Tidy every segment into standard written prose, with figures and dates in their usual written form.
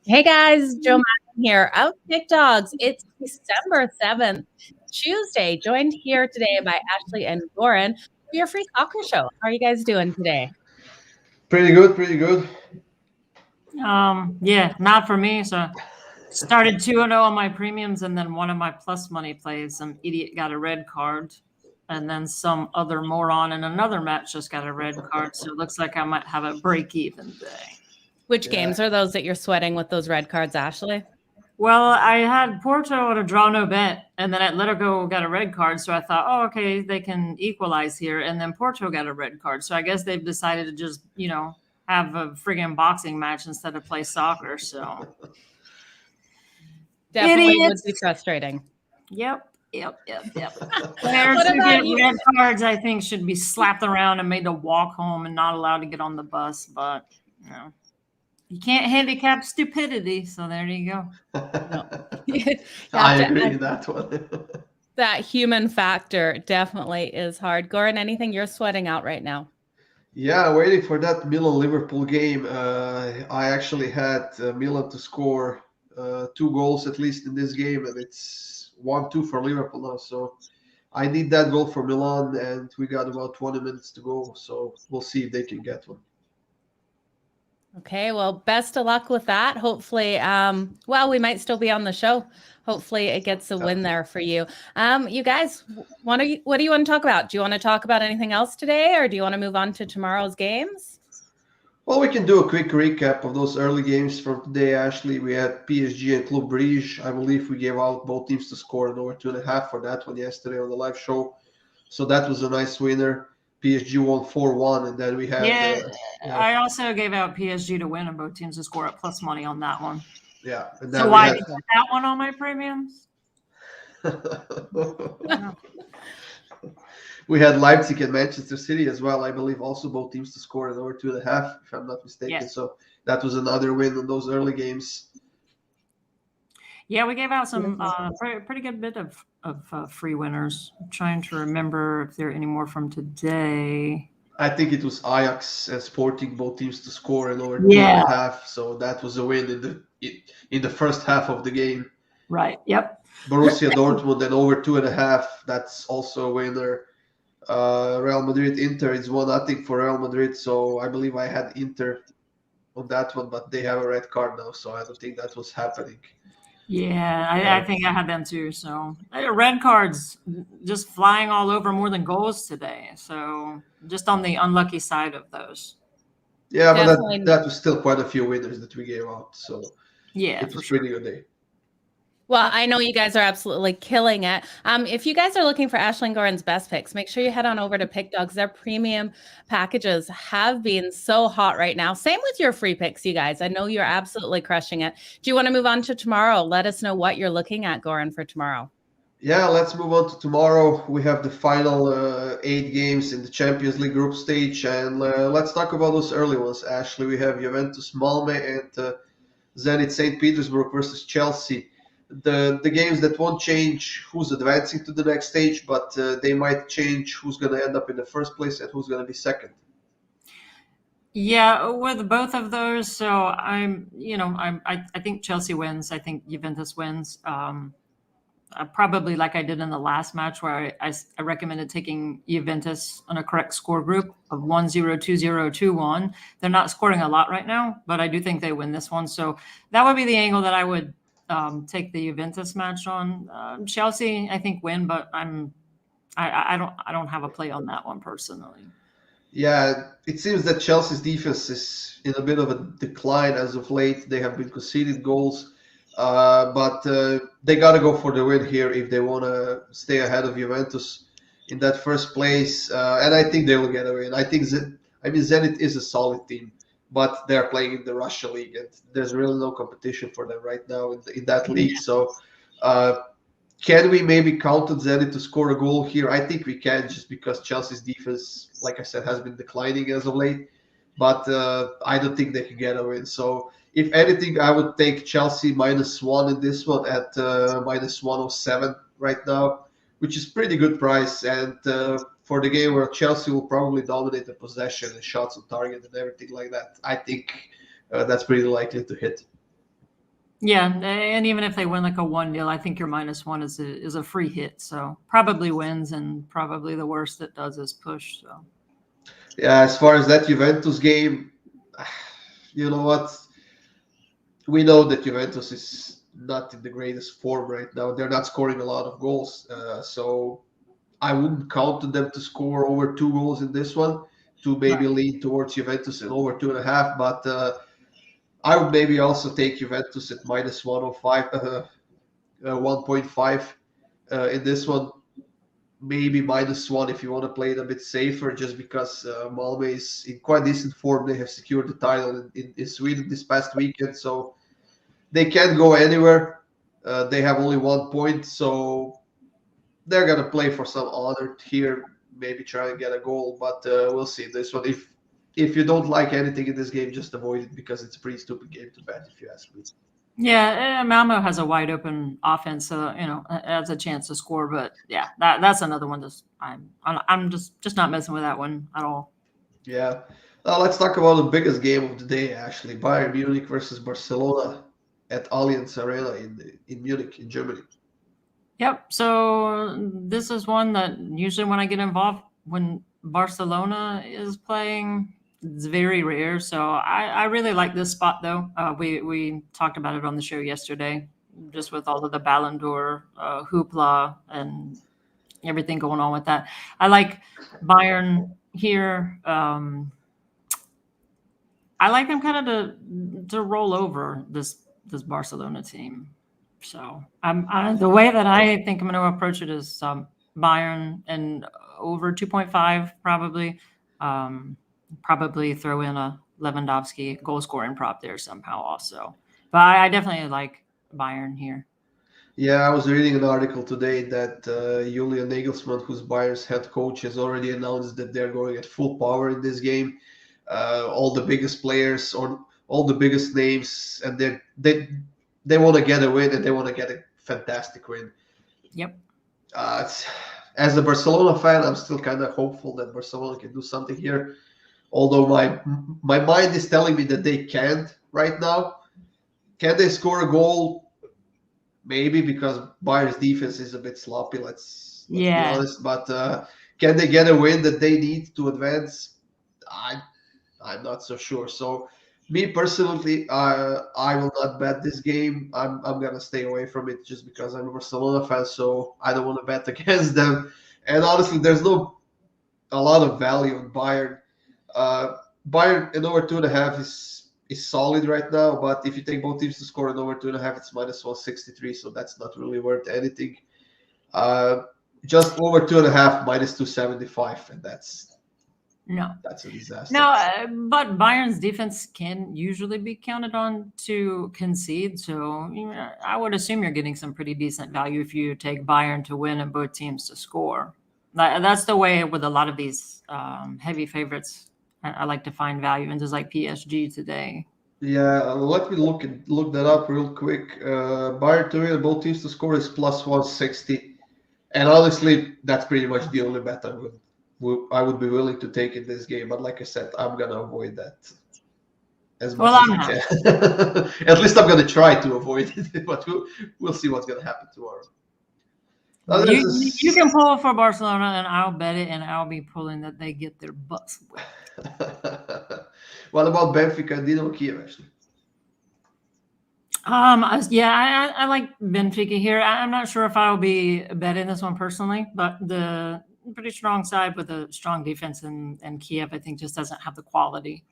Hey guys, Joe Madden here of Big Dogs. It's December 7th, Tuesday, joined here today by Ashley and Goran for your free soccer show. How are you guys doing today? Pretty good, pretty good. Yeah, not for me. So started 2-0 on my premiums, and then one of my plus money plays, some idiot got a red card, and then some other moron in another match just got a red card. So it looks like I might have a break-even day. Which games are those that you're sweating with those red cards, Ashley? Well, I had Porto at a draw no bet, and then Atletico got a red card. So I thought, oh, okay, they can equalize here. And then Porto got a red card. So I guess they've decided to just, have a friggin' boxing match instead of play soccer. So definitely idiots. would be frustrating. Yep. Players who get red cards, I think, should be slapped around and made to walk home and not allowed to get on the bus. But, you can't handicap stupidity. So there you go. I agree with that one. That human factor definitely is hard. Goran, anything you're sweating out right now? Yeah, waiting for that Milan-Liverpool game. I actually had Milan to score 2 goals at least in this game, and it's 1-2 for Liverpool now. So I need that goal for Milan, and we got about 20 minutes to go. So we'll see if they can get one. Okay, well, best of luck with that. Hopefully, we might still be on the show. Hopefully it gets a win there for you. You guys, what do you want to talk about? Do you want to talk about anything else today, or do you want to move on to tomorrow's games? Well, we can do a quick recap of those early games from today, Ashley. We had PSG and Club Brugge. I believe we gave out both teams to score an over 2.5 for that one yesterday on the live show. So that was a nice winner. PSG won 4-1, and then we had... I also gave out PSG to win and both teams to score at plus money on that one. Yeah. And then so why did you put that one on my premiums? We had Leipzig and Manchester City as well. I believe also both teams to score at over 2.5, if I'm not mistaken. Yes. So that was another win in those early games. Yeah, we gave out some pretty good bit of free winners. I'm trying to remember if there are any more from today. I think it was Ajax and Sporting, both teams to score at over 2.5. So that was a win in the first half of the game. Right. Yep. Borussia Dortmund and over 2.5. That's also a winner. Real Madrid Inter is 1-0 for Real Madrid. So I believe I had Inter on that one, but they have a red card now, so I don't think that was happening. Yeah, I think I had them too. So red cards just flying all over more than goals today. So just on the unlucky side of those. Yeah, but that was still quite a few winners that we gave out. So yeah, it was a pretty good day. Well, I know you guys are absolutely killing it. If you guys are looking for Ashley and Goran's best picks, make sure you head on over to Pick Dogs. Their premium packages have been so hot right now. Same with your free picks, you guys. I know you're absolutely crushing it. Do you want to move on to tomorrow? Let us know what you're looking at, Goran, for tomorrow. Yeah, let's move on to tomorrow. We have the final 8 games in the Champions League group stage, and let's talk about those early ones. Ashley, we have Juventus Malmö and Zenit St. Petersburg versus Chelsea. The games that won't change who's advancing to the next stage, but they might change who's going to end up in the first place and who's going to be second. Yeah, with both of those, so I think Chelsea wins. I think Juventus wins. Probably like I did in the last match where I recommended taking Juventus on a correct score group of 1-0, 2-0, 2-1. They're not scoring a lot right now, but I do think they win this one. So that would be the angle that I would take the Juventus match on. Chelsea, I think, win, but I don't have a play on that one personally. Yeah, it seems that Chelsea's defense is in a bit of a decline as of late. They have been conceding goals, but they got to go for the win here if they want to stay ahead of Juventus in that first place. And I think they will get a win. I think Zenit is a solid team, but they're playing in the Russia League, and there's really no competition for them right now in that league. So can we maybe count on Zenit to score a goal here? I think we can, just because Chelsea's defense, like I said, has been declining as of late. But I don't think they can get a win. So if anything, I would take Chelsea -1 in this one at -107 right now, which is pretty good price. And for the game where Chelsea will probably dominate the possession and shots on target and everything like that, I think that's pretty likely to hit. Yeah, and even if they win like a 1-0, I think your -1 is a free hit. So probably wins, and probably the worst it does is push. So Yeah, as far as that Juventus game, you know what? We know that Juventus is not in the greatest form right now. They're not scoring a lot of goals. So I wouldn't count on them to score over 2 goals in this one, to maybe right. lean towards Juventus and over 2.5. But I would maybe also take Juventus at -105, 1.5 in this one. Maybe -1 if you want to play it a bit safer, just because Malmö is in quite decent form. They have secured the title in Sweden this past weekend, so they can't go anywhere. They have only 1 point, so they're gonna play for some honor here. Maybe try and get a goal, but we'll see this one. If you don't like anything in this game, just avoid it because it's a pretty stupid game to bet, if you ask me. Yeah, Malmo has a wide open offense, so has a chance to score. But yeah, that's another one. I'm just not messing with that one at all. Yeah. Let's talk about the biggest game of the day, actually. Bayern Munich versus Barcelona at Allianz Arena in Munich, in Germany. Yep. So this is one that usually when I get involved, when Barcelona is playing, it's very rare. So I really like this spot though. We talked about it on the show yesterday, just with all of the Ballon d'Or hoopla and everything going on with that. I like Bayern here. I like them kind of to roll over this Barcelona team. So the way that I think I'm going to approach it is Bayern and over 2.5 probably. Probably throw in a Lewandowski goal scoring prop there somehow also. But I definitely like Bayern here. Yeah, I was reading an article today that Julian Nagelsmann, who's Bayern's head coach, has already announced that they're going at full power in this game. All the biggest players or all the biggest names, and they want to get a win, and they want to get a fantastic win. Yep. As a Barcelona fan, I'm still kind of hopeful that Barcelona can do something here. Although my mind is telling me that they can't right now. Can they score a goal? Maybe, because Bayern's defense is a bit sloppy. Let's be honest. But can they get a win that they need to advance? I'm not so sure. So, me personally, I will not bet this game. I'm gonna stay away from it just because I'm a Barcelona fan. So I don't want to bet against them. And honestly, there's no a lot of value on Bayern. Bayern in over 2.5 is solid right now, but if you take both teams to score in over 2.5, it's -163, so that's not really worth anything. Just over 2.5, -275, and that's a disaster. No, but Bayern's defense can usually be counted on to concede. So I would assume you're getting some pretty decent value if you take Bayern to win and both teams to score. That's the way with a lot of these heavy favorites. I like to find value in, just like PSG today. Yeah, let me look that up real quick. Bayern to win both teams to score is +160, and honestly, that's pretty much the only bet I would be willing to take in this game. But like I said, I'm gonna avoid that as much as I can. At least I'm gonna try to avoid it, but we'll see what's gonna happen tomorrow. You can pull for Barcelona, and I'll bet it, and I'll be pulling that they get their butts whipped. What about Benfica and Dynamo Kiev, actually? I like Benfica here. I'm not sure if I'll be betting this one personally, but the pretty strong side with a strong defense, and Kiev, I think, just doesn't have the quality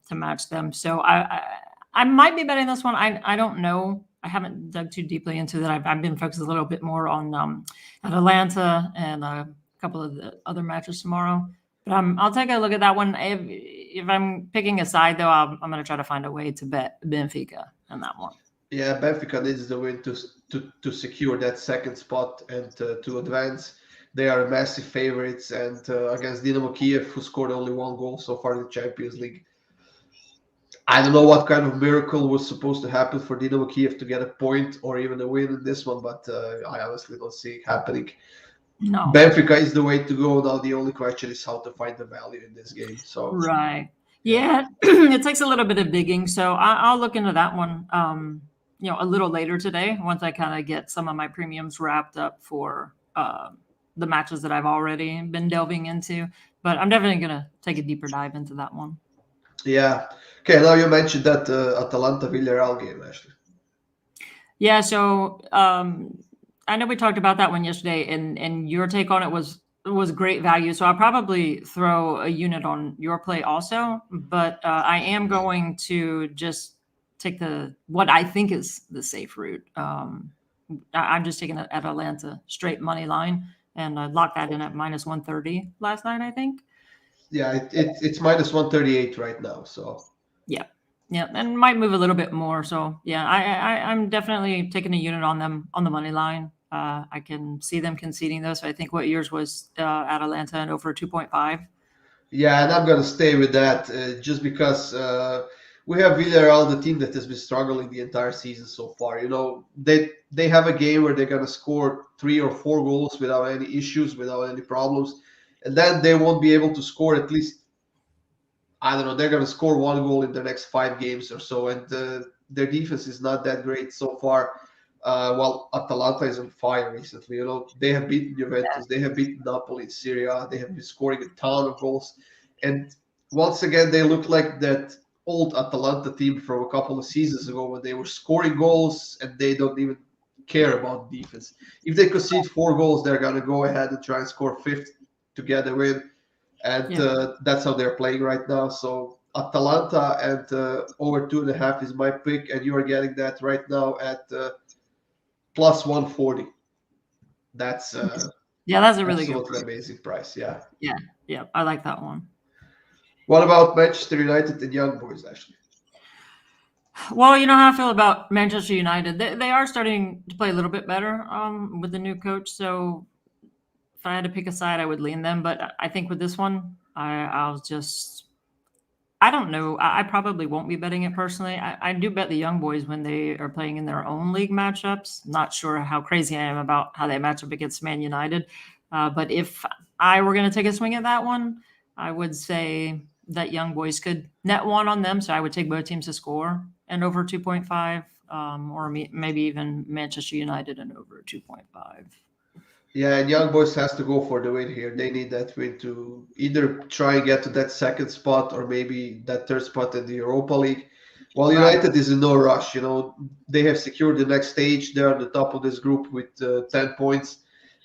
to match them. So I might be betting this one. I don't know. I haven't dug too deeply into that. I've been focused a little bit more on Atalanta and a couple of the other matches tomorrow. But I'll take a look at that one. If I'm picking a side, though, I'm going to try to find a way to bet Benfica in that one. Yeah, Benfica needs the win to secure that second spot and to advance. They are massive favorites, and against Dynamo Kiev, who scored only 1 goal so far in the Champions League. I don't know what kind of miracle was supposed to happen for Dynamo Kiev to get a point or even a win in this one, but I honestly don't see it happening. No. Benfica is the way to go. Now the only question is how to find the value in this game. So right, yeah, it takes a little bit of digging. So I'll look into that one. a little later today once I kind of get some of my premiums wrapped up for the matches that I've already been delving into. But I'm definitely going to take a deeper dive into that one. Yeah. Okay. Now you mentioned that Atalanta Villarreal game, Ashley. Yeah. So I know we talked about that one yesterday, and your take on it was great value. So I'll probably throw a unit on your play also, but I am going to just take what I think is the safe route. I'm just taking it at Atalanta straight money line, and I locked that in at -130 last night, I think. Yeah, it's -138 right now. So yeah, and might move a little bit more. So yeah, I'm definitely taking a unit on them on the money line. I can see them conceding those. So I think what yours was Atalanta and over 2.5. yeah, and I'm gonna stay with that just because we have Villarreal, the team that has been struggling the entire season so far. They have a game where they're gonna score 3 or 4 goals without any issues, without any problems, and then they won't be able to score at least. I don't know. They're gonna score 1 goal in the next 5 games or so, and their defense is not that great so far. Well, Atalanta is on fire recently. They have beaten Juventus, they have beaten Napoli in Serie A, they have been scoring a ton of goals, and once again they look like that old Atalanta team from a couple of seasons ago when they were scoring goals and they don't even care about defense. If they concede 4 goals, they're gonna go ahead and try and score 5th to get a win, and that's how they're playing right now. So Atalanta and over 2.5 is my pick, and you are getting that right now at +140. That's that's a really good absolutely amazing price. Yeah. I like that one. What about Manchester United and Young Boys, Ashley? Well, you know how I feel about Manchester United. They are starting to play a little bit better with the new coach. So if I had to pick a side, I would lean them. But I think with this one, I don't know. I probably won't be betting it personally. I do bet the Young Boys when they are playing in their own league matchups. Not sure how crazy I am about how they match up against Man United. But if I were going to take a swing at that one, I would say that Young Boys could net 1 on them. So I would take both teams to score and over 2.5, or maybe even Manchester United and over 2.5. Yeah, and Young Boys has to go for the win here. They need that win to either try and get to that 2nd spot or maybe that 3rd spot in the Europa League. While United is in no rush, they have secured the next stage. They're at the top of this group with 10 points.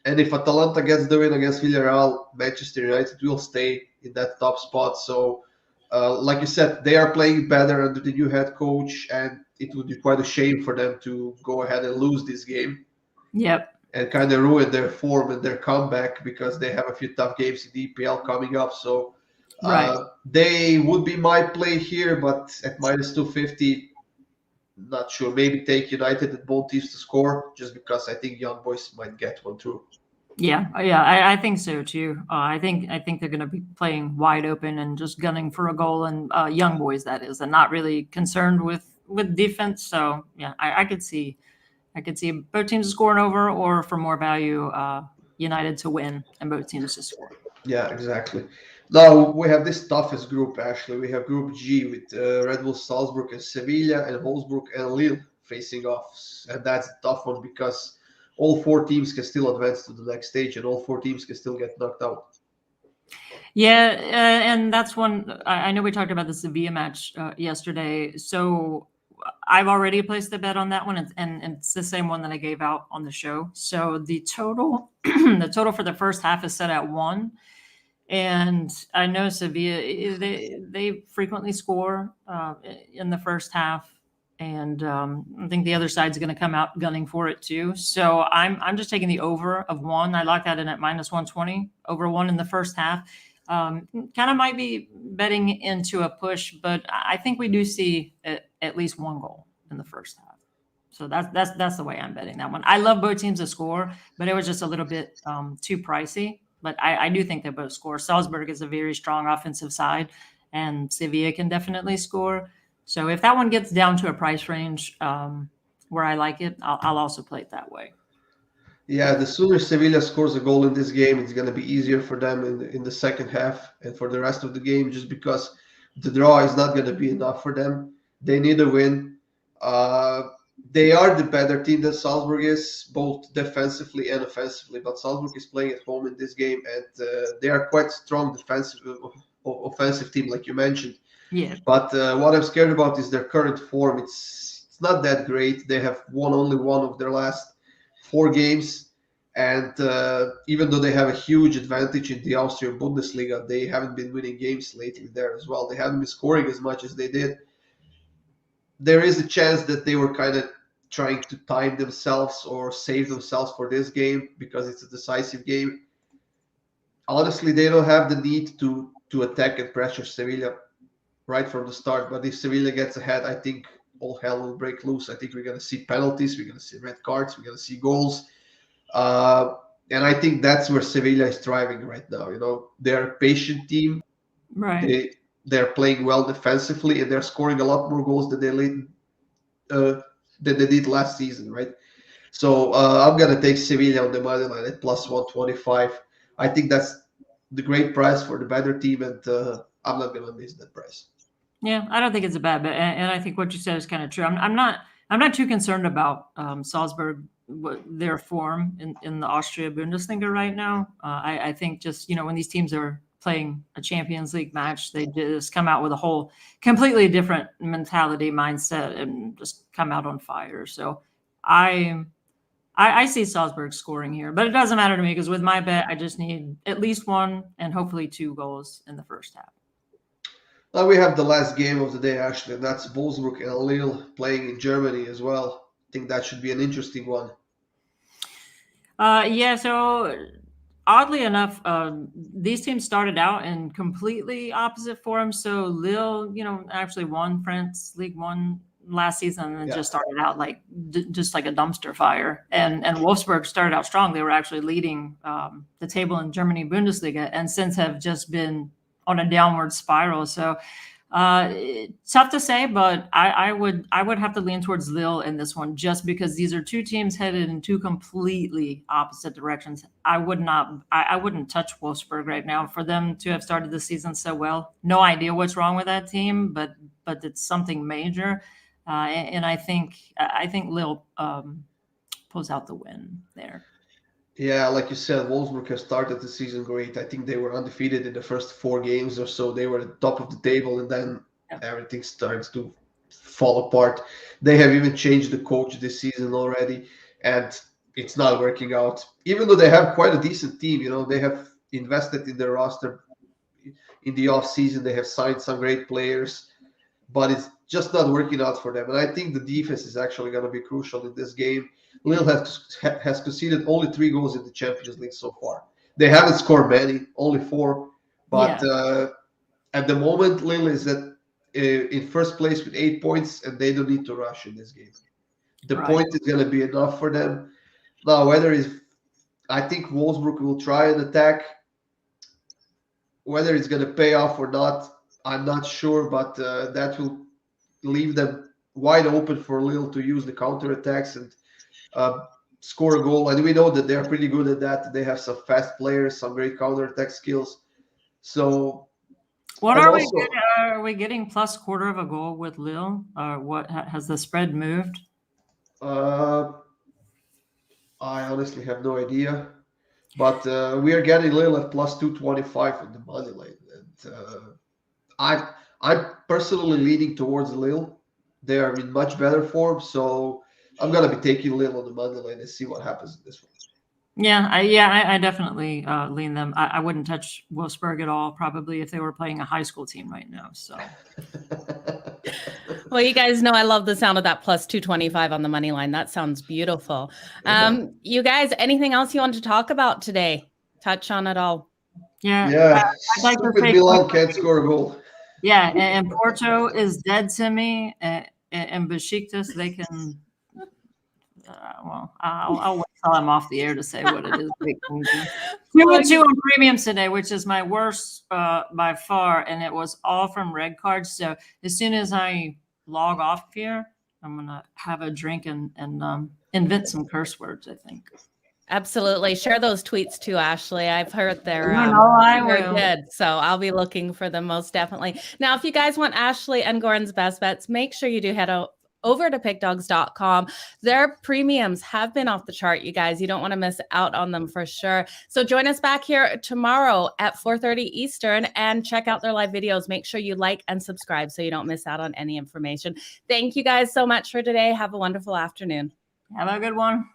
And if Atalanta gets the win against Villarreal, Manchester United will stay in that top spot. So, like you said, they are playing better under the new head coach, and it would be quite a shame for them to go ahead and lose this game. Yep. And kind of ruin their form and their comeback because they have a few tough games in the EPL coming up. So they would be my play here, but at -250, not sure. Maybe take United and both teams to score just because I think Young Boys might get one through. Yeah, I think so too. I think they're going to be playing wide open and just gunning for a goal, and Young Boys that is, and not really concerned with defense. So yeah, I could see both teams scoring over, or for more value, United to win and both teams to score. Yeah, exactly. Now we have this toughest group, Ashley. We have Group G with Red Bull Salzburg and Sevilla and Wolfsburg and Lille facing off. And that's a tough one because all 4 teams can still advance to the next stage and all 4 teams can still get knocked out. Yeah, and that's one. I know we talked about the Sevilla match yesterday. So I've already placed a bet on that one, and it's the same one that I gave out on the show. So the total, the total for the first half is set at 1, and I know Sevilla they frequently score in the first half, and I think the other side's going to come out gunning for it too. So I'm just taking the over of 1. I locked that in at -120, over 1 in the first half. Kind of might be betting into a push, but I think we do see at least 1 goal in the first half. So that's the way I'm betting that one. I love both teams to score, but it was just a little bit too pricey. But I do think they both score. Salzburg is a very strong offensive side, and Sevilla can definitely score. So if that one gets down to a price range where I like it, I'll also play it that way. Yeah, the sooner Sevilla scores a goal in this game, it's going to be easier for them in the second half and for the rest of the game, just because the draw is not going to be enough for them. They need a win. They are the better team than Salzburg is, both defensively and offensively. But Salzburg is playing at home in this game, and they are quite strong offensive team, like you mentioned. Yeah. But what I'm scared about is their current form. It's not that great. They have won only one of their last 4 games, and even though they have a huge advantage in the Austrian Bundesliga, they haven't been winning games lately there as well. They haven't been scoring as much as they did. There is a chance that they were kind of trying to time themselves or save themselves for this game because it's a decisive game. Honestly, they don't have the need to attack and pressure Sevilla right from the start. But if Sevilla gets ahead, I think all hell will break loose. I think we're going to see penalties, we're going to see red cards, we're going to see goals. And I think that's where Sevilla is thriving right now. They're a patient team. Right. They're playing well defensively, and they're scoring a lot more goals than they did last season, right? So I'm going to take Sevilla on the money line at plus 125. I think that's the great price for the better team, and I'm not going to miss that price. Yeah, I don't think it's a bad bet, and I think what you said is kind of true. I'm not too concerned about Salzburg, their form in the Austria Bundesliga right now. I think just when these teams are playing a Champions League match, they just come out with a whole completely different mentality, mindset, and just come out on fire. So I see Salzburg scoring here, but it doesn't matter to me because with my bet, I just need at least 1 and hopefully 2 goals in the first half. Now we have the last game of the day, actually, and that's Wolfsburg and Lille playing in Germany as well. I think that should be an interesting one. Yeah, so oddly enough, these teams started out in completely opposite forms. So Lille, actually won France League 1 last season and just started out like just like a dumpster fire. And Wolfsburg started out strong. They were actually leading the table in Germany Bundesliga, and since have just been on a downward spiral. So tough to say, but I would have to lean towards Lille in this one, just because these are 2 teams headed in 2 completely opposite directions. I wouldn't touch Wolfsburg right now. For them to have started the season so well, no idea what's wrong with that team, but it's something major. And I think Lille pulls out the win there. Yeah, like you said, Wolfsburg has started the season great. I think they were undefeated in the first 4 games or so. They were at the top of the table, and then everything starts to fall apart. They have even changed the coach this season already, and it's not working out. Even though they have quite a decent team, they have invested in their roster in the off-season. They have signed some great players, but it's just not working out for them. And I think the defense is actually going to be crucial in this game. Lille has conceded only 3 goals in the Champions League so far. They haven't scored many, only 4. But at the moment, Lille is in first place with 8 points, and they don't need to rush in this game. The point is going to be enough for them. Now, I think Wolfsburg will try and attack. Whether it's going to pay off or not, I'm not sure, but that will leave them wide open for Lille to use the counterattacks and score a goal. And we know that they're pretty good at that. They have some fast players, some great counterattack skills. So, what are we getting? Are we getting plus quarter of a goal with Lille? What has the spread moved? I honestly have no idea, but we are getting Lille at plus 225 on the money line, and I'm personally leaning towards Lille. They are in much better form, so I'm gonna be taking Lille on the money line and see what happens in this one. Yeah, I definitely lean them. I wouldn't touch Wolfsburg at all, probably, if they were playing a high school team right now. So, well, you guys know I love the sound of that plus 225 on the money line. That sounds beautiful. You guys, anything else you want to talk about today? Touch on it all? Yeah. I'd like to say Milan can't score a goal. Yeah, and Porto is dead to me, and Besiktas, they can. I'll wait till I'm off the air to say what it is. 2-2 on premiums today, which is my worst by far, and it was all from red cards. So as soon as I log off here, I'm gonna have a drink and invent some curse words, I think. Absolutely. Share those tweets too, Ashley. I've heard they're very good. So I'll be looking for them most definitely. Now, if you guys want Ashley and Goran's best bets, make sure you do head over to pickdogs.com. Their premiums have been off the chart, you guys. You don't want to miss out on them for sure. So join us back here tomorrow at 4:30 Eastern and check out their live videos. Make sure you like and subscribe so you don't miss out on any information. Thank you guys so much for today. Have a wonderful afternoon. Have a good one.